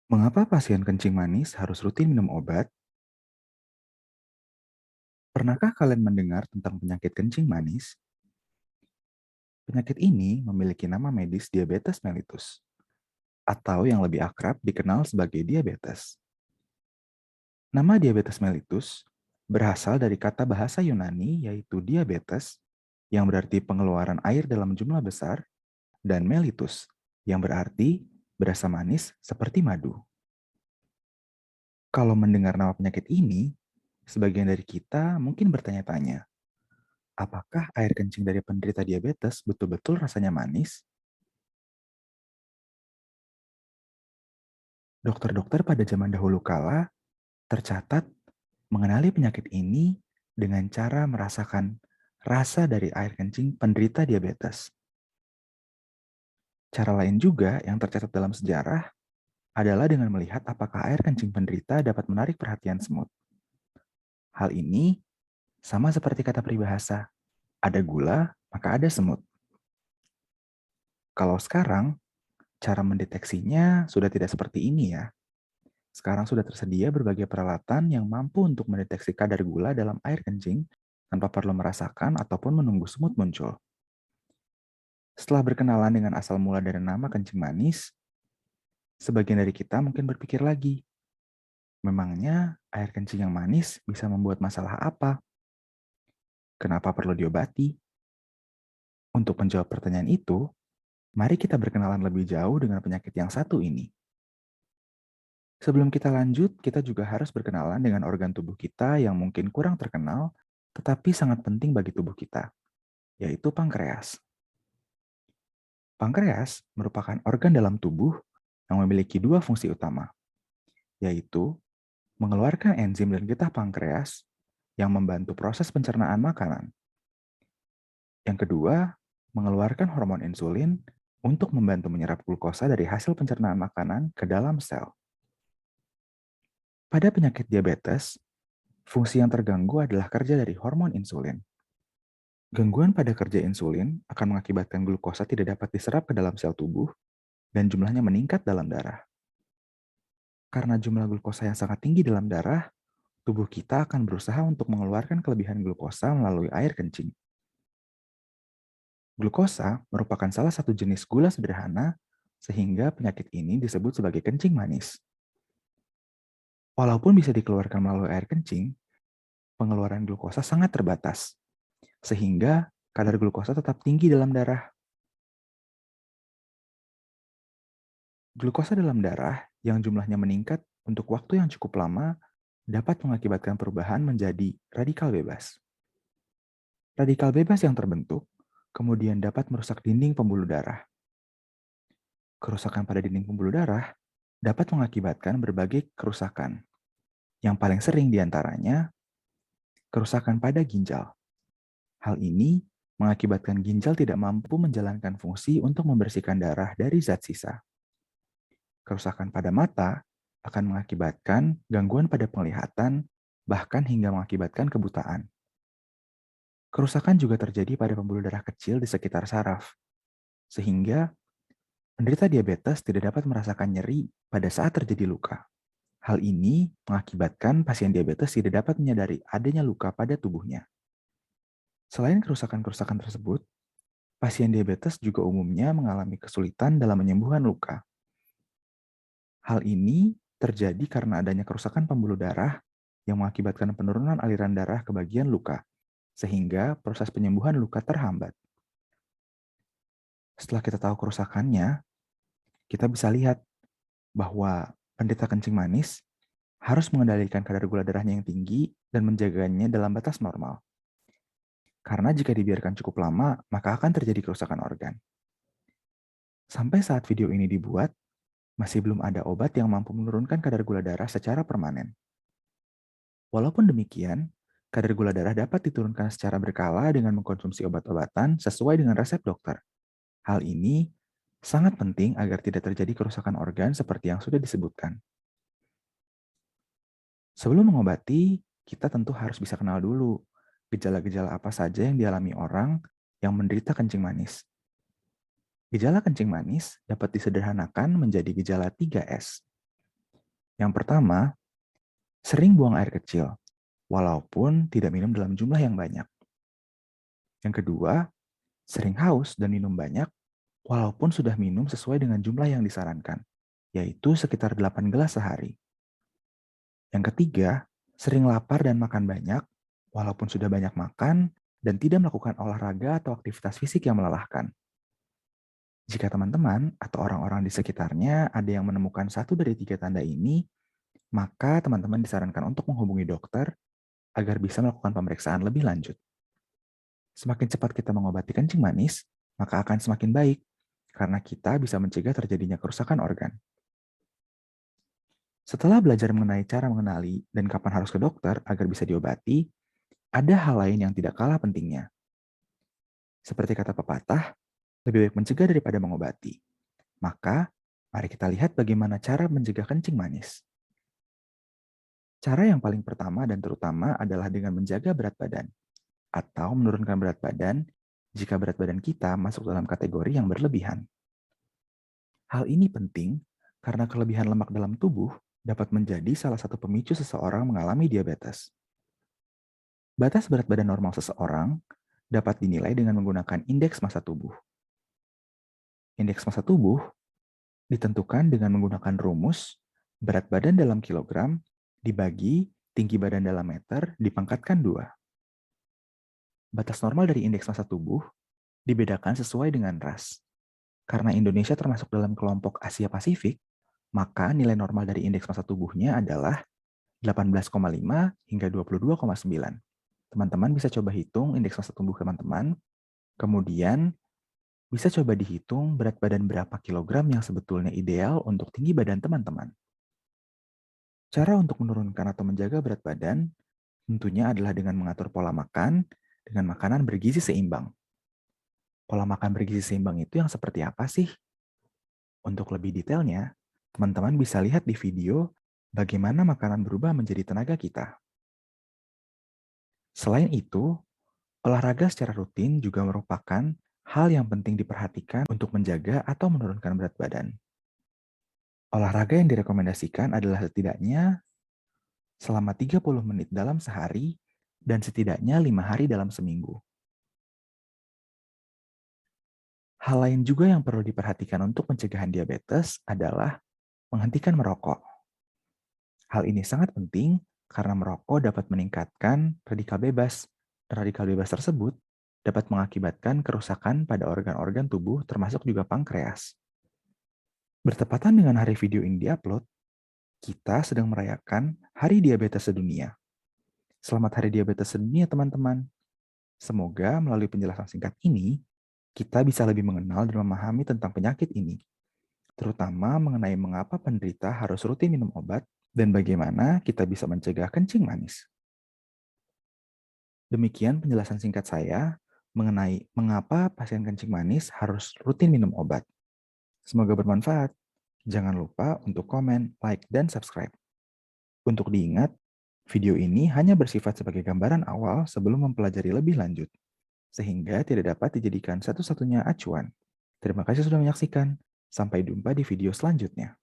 Mengapa pasien kencing manis harus rutin minum obat? Pernahkah kalian mendengar tentang penyakit kencing manis? Penyakit ini memiliki nama medis diabetes mellitus, atau yang lebih akrab dikenal sebagai diabetes. Nama diabetes mellitus berasal dari kata bahasa Yunani yaitu diabetes, yang berarti pengeluaran air dalam jumlah besar, dan mellitus, yang berarti berasa manis seperti madu. Kalau mendengar nama penyakit ini, sebagian dari kita mungkin bertanya-tanya, apakah air kencing dari penderita diabetes betul-betul rasanya manis? Dokter-dokter pada zaman dahulu kala tercatat mengenali penyakit ini dengan cara merasakan rasa dari air kencing penderita diabetes. Cara lain juga yang tercatat dalam sejarah adalah dengan melihat apakah air kencing penderita dapat menarik perhatian semut. Hal ini sama seperti kata peribahasa, ada gula, maka ada semut. Kalau sekarang, cara mendeteksinya sudah tidak seperti ini ya. Sekarang sudah tersedia berbagai peralatan yang mampu untuk mendeteksi kadar gula dalam air kencing tanpa perlu merasakan ataupun menunggu semut muncul. Setelah berkenalan dengan asal mula dari nama kencing manis, sebagian dari kita mungkin berpikir lagi, memangnya air kencing yang manis bisa membuat masalah apa? Kenapa perlu diobati? Untuk menjawab pertanyaan itu, mari kita berkenalan lebih jauh dengan penyakit yang satu ini. Sebelum kita lanjut, kita juga harus berkenalan dengan organ tubuh kita yang mungkin kurang terkenal, tetapi sangat penting bagi tubuh kita, yaitu pankreas. Pankreas merupakan organ dalam tubuh yang memiliki dua fungsi utama, yaitu mengeluarkan enzim dan getah pankreas yang membantu proses pencernaan makanan. Yang kedua, mengeluarkan hormon insulin untuk membantu menyerap glukosa dari hasil pencernaan makanan ke dalam sel. Pada penyakit diabetes, fungsi yang terganggu adalah kerja dari hormon insulin. Gangguan pada kerja insulin akan mengakibatkan glukosa tidak dapat diserap ke dalam sel tubuh dan jumlahnya meningkat dalam darah. Karena jumlah glukosa yang sangat tinggi dalam darah, tubuh kita akan berusaha untuk mengeluarkan kelebihan glukosa melalui air kencing. Glukosa merupakan salah satu jenis gula sederhana, sehingga penyakit ini disebut sebagai kencing manis. Walaupun bisa dikeluarkan melalui air kencing, pengeluaran glukosa sangat terbatas, sehingga kadar glukosa tetap tinggi dalam darah. Glukosa dalam darah yang jumlahnya meningkat untuk waktu yang cukup lama dapat mengakibatkan perubahan menjadi radikal bebas. Radikal bebas yang terbentuk kemudian dapat merusak dinding pembuluh darah. Kerusakan pada dinding pembuluh darah dapat mengakibatkan berbagai kerusakan. Yang paling sering diantaranya kerusakan pada ginjal. Hal ini mengakibatkan ginjal tidak mampu menjalankan fungsi untuk membersihkan darah dari zat sisa. Kerusakan pada mata akan mengakibatkan gangguan pada penglihatan, bahkan hingga mengakibatkan kebutaan. Kerusakan juga terjadi pada pembuluh darah kecil di sekitar saraf, sehingga penderita diabetes tidak dapat merasakan nyeri pada saat terjadi luka. Hal ini mengakibatkan pasien diabetes tidak dapat menyadari adanya luka pada tubuhnya. Selain kerusakan-kerusakan tersebut, pasien diabetes juga umumnya mengalami kesulitan dalam menyembuhkan luka. Hal ini terjadi karena adanya kerusakan pembuluh darah yang mengakibatkan penurunan aliran darah ke bagian luka, sehingga proses penyembuhan luka terhambat. Setelah kita tahu kerusakannya, kita bisa lihat bahwa penderita kencing manis harus mengendalikan kadar gula darahnya yang tinggi dan menjaganya dalam batas normal. Karena jika dibiarkan cukup lama, maka akan terjadi kerusakan organ. Sampai saat video ini dibuat, masih belum ada obat yang mampu menurunkan kadar gula darah secara permanen. Walaupun demikian, kadar gula darah dapat diturunkan secara berkala dengan mengkonsumsi obat-obatan sesuai dengan resep dokter. Hal ini sangat penting agar tidak terjadi kerusakan organ seperti yang sudah disebutkan. Sebelum mengobati, kita tentu harus bisa kenal dulu gejala-gejala apa saja yang dialami orang yang menderita kencing manis. Gejala kencing manis dapat disederhanakan menjadi gejala 3S. Yang pertama, sering buang air kecil, walaupun tidak minum dalam jumlah yang banyak. Yang kedua, sering haus dan minum banyak, walaupun sudah minum sesuai dengan jumlah yang disarankan, yaitu sekitar 8 gelas sehari. Yang ketiga, sering lapar dan makan banyak, walaupun sudah banyak makan dan tidak melakukan olahraga atau aktivitas fisik yang melelahkan. Jika teman-teman atau orang-orang di sekitarnya ada yang menemukan satu dari tiga tanda ini, maka teman-teman disarankan untuk menghubungi dokter agar bisa melakukan pemeriksaan lebih lanjut. Semakin cepat kita mengobati kencing manis, maka akan semakin baik, karena kita bisa mencegah terjadinya kerusakan organ. Setelah belajar mengenai cara mengenali dan kapan harus ke dokter agar bisa diobati, ada hal lain yang tidak kalah pentingnya. Seperti kata pepatah, lebih baik mencegah daripada mengobati. Maka, mari kita lihat bagaimana cara mencegah kencing manis. Cara yang paling pertama dan terutama adalah dengan menjaga berat badan, atau menurunkan berat badan jika berat badan kita masuk dalam kategori yang berlebihan. Hal ini penting karena kelebihan lemak dalam tubuh dapat menjadi salah satu pemicu seseorang mengalami diabetes. Batas berat badan normal seseorang dapat dinilai dengan menggunakan indeks massa tubuh. Indeks massa tubuh ditentukan dengan menggunakan rumus berat badan dalam kilogram dibagi tinggi badan dalam meter dipangkatkan 2. Batas normal dari indeks massa tubuh dibedakan sesuai dengan ras. Karena Indonesia termasuk dalam kelompok Asia Pasifik, maka nilai normal dari indeks massa tubuhnya adalah 18,5 hingga 22,9. Teman-teman bisa coba hitung indeks massa tubuh teman-teman, kemudian bisa coba dihitung berat badan berapa kilogram yang sebetulnya ideal untuk tinggi badan teman-teman. Cara untuk menurunkan atau menjaga berat badan tentunya adalah dengan mengatur pola makan dengan makanan bergizi seimbang. Pola makan bergizi seimbang itu yang seperti apa sih? Untuk lebih detailnya, teman-teman bisa lihat di video bagaimana makanan berubah menjadi tenaga kita. Selain itu, olahraga secara rutin juga merupakan hal yang penting diperhatikan untuk menjaga atau menurunkan berat badan. Olahraga yang direkomendasikan adalah setidaknya selama 30 menit dalam sehari dan setidaknya 5 hari dalam seminggu. Hal lain juga yang perlu diperhatikan untuk pencegahan diabetes adalah menghentikan merokok. Hal ini sangat penting karena merokok dapat meningkatkan radikal bebas, dan radikal bebas tersebut dapat mengakibatkan kerusakan pada organ-organ tubuh termasuk juga pankreas. Bertepatan dengan hari video ini diupload, kita sedang merayakan Hari Diabetes Sedunia. Selamat Hari Diabetes Sedunia, teman-teman. Semoga melalui penjelasan singkat ini, kita bisa lebih mengenal dan memahami tentang penyakit ini, terutama mengenai mengapa penderita harus rutin minum obat dan bagaimana kita bisa mencegah kencing manis. Demikian penjelasan singkat saya mengenai mengapa pasien kencing manis harus rutin minum obat. Semoga bermanfaat. Jangan lupa untuk komen, like, dan subscribe. Untuk diingat, video ini hanya bersifat sebagai gambaran awal sebelum mempelajari lebih lanjut, sehingga tidak dapat dijadikan satu-satunya acuan. Terima kasih sudah menyaksikan. Sampai jumpa di video selanjutnya.